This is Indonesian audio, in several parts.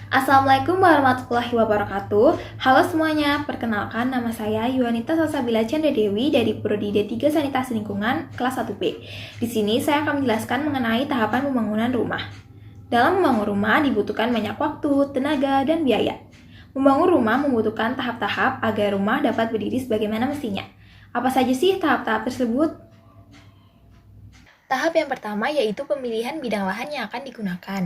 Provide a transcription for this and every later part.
Assalamualaikum warahmatullahi wabarakatuh. Halo semuanya, perkenalkan nama saya Yuanita Salsabila Chandra Dewi dari Prodi D3 Sanitasi Lingkungan kelas 1B. Di sini saya akan menjelaskan mengenai tahapan pembangunan rumah. Dalam membangun rumah dibutuhkan banyak waktu, tenaga, dan biaya. Membangun rumah membutuhkan tahap-tahap agar rumah dapat berdiri sebagaimana mestinya. Apa saja sih tahap-tahap tersebut? Tahap yang pertama yaitu pemilihan bidang lahan yang akan digunakan.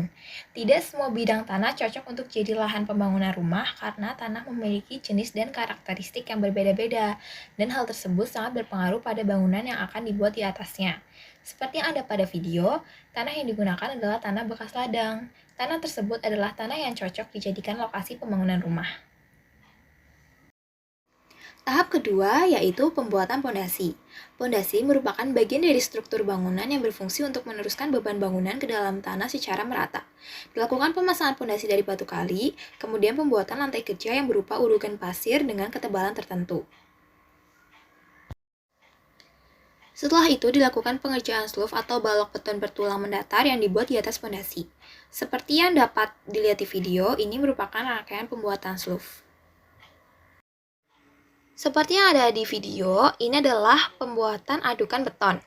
Tidak semua bidang tanah cocok untuk jadi lahan pembangunan rumah karena tanah memiliki jenis dan karakteristik yang berbeda-beda, dan hal tersebut sangat berpengaruh pada bangunan yang akan dibuat di atasnya. Seperti yang ada pada video, tanah yang digunakan adalah tanah bekas ladang. Tanah tersebut adalah tanah yang cocok dijadikan lokasi pembangunan rumah. Tahap kedua yaitu pembuatan pondasi. Pondasi merupakan bagian dari struktur bangunan yang berfungsi untuk meneruskan beban bangunan ke dalam tanah secara merata. Dilakukan pemasangan pondasi dari batu kali, kemudian pembuatan lantai kerja yang berupa urugan pasir dengan ketebalan tertentu. Setelah itu dilakukan pengerjaan sloof atau balok beton bertulang mendatar yang dibuat di atas pondasi. Seperti yang dapat dilihat di video, ini merupakan rangkaian pembuatan sloof. Seperti yang ada di video, ini adalah pembuatan adukan beton.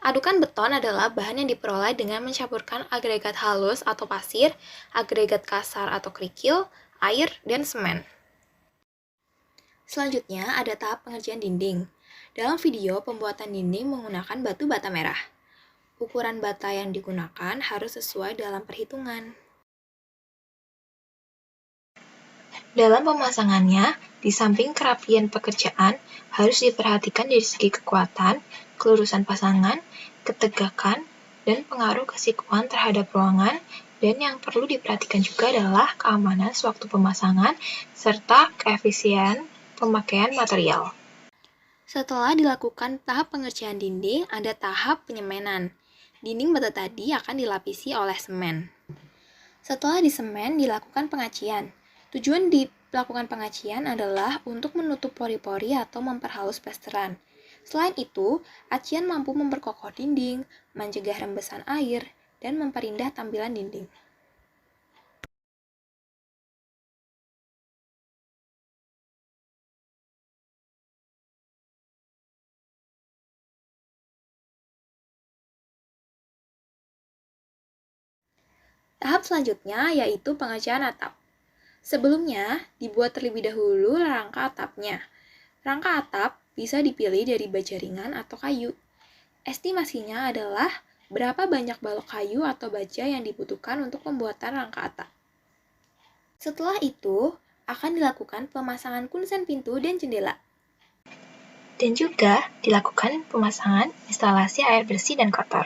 Adukan beton adalah bahan yang diperoleh dengan mencampurkan agregat halus atau pasir, agregat kasar atau kerikil, air, dan semen. Selanjutnya ada tahap pengerjaan dinding. Dalam video, pembuatan dinding menggunakan batu bata merah. Ukuran bata yang digunakan harus sesuai dalam perhitungan. Dalam pemasangannya, di samping kerapian pekerjaan, harus diperhatikan dari segi kekuatan, kelurusan pasangan, ketegakan, dan pengaruh kesikuan terhadap ruangan, dan yang perlu diperhatikan juga adalah keamanan sewaktu pemasangan, serta keefisien pemakaian material. Setelah dilakukan tahap pengerjaan dinding, ada tahap penyemenan. Dinding bata tadi akan dilapisi oleh semen. Setelah disemen, dilakukan pengacian. Tujuan dilakukan pengacian adalah untuk menutup pori-pori atau memperhalus plesteran. Selain itu, acian mampu memperkokoh dinding, mencegah rembesan air, dan memperindah tampilan dinding. Tahap selanjutnya yaitu pengerjaan atap. Sebelumnya, dibuat terlebih dahulu rangka atapnya. Rangka atap bisa dipilih dari baja ringan atau kayu. Estimasinya adalah berapa banyak balok kayu atau baja yang dibutuhkan untuk pembuatan rangka atap. Setelah itu, akan dilakukan pemasangan kuncen pintu dan jendela. Dan juga dilakukan pemasangan instalasi air bersih dan kotor.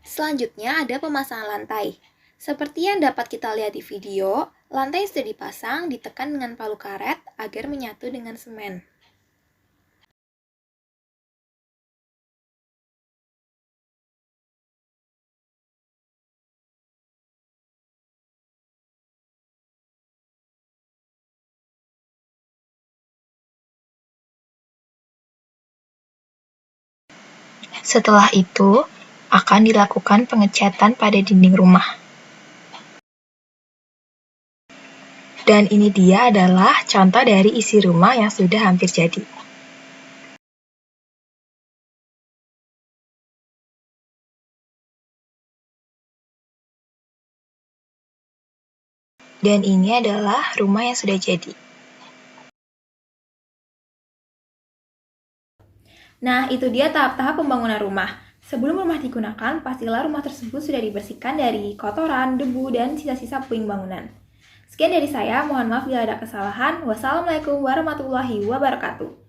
Selanjutnya ada pemasangan lantai. Seperti yang dapat kita lihat di video, lantai yang sudah dipasang ditekan dengan palu karet agar menyatu dengan semen. Setelah itu, akan dilakukan pengecatan pada dinding rumah. Dan ini dia adalah contoh dari isi rumah yang sudah hampir jadi. Dan ini adalah rumah yang sudah jadi. Nah, itu dia tahap-tahap pembangunan rumah. Sebelum rumah digunakan, pastilah rumah tersebut sudah dibersihkan dari kotoran, debu, dan sisa-sisa puing bangunan. Sekian dari saya, mohon maaf bila ada kesalahan. Wassalamualaikum warahmatullahi wabarakatuh.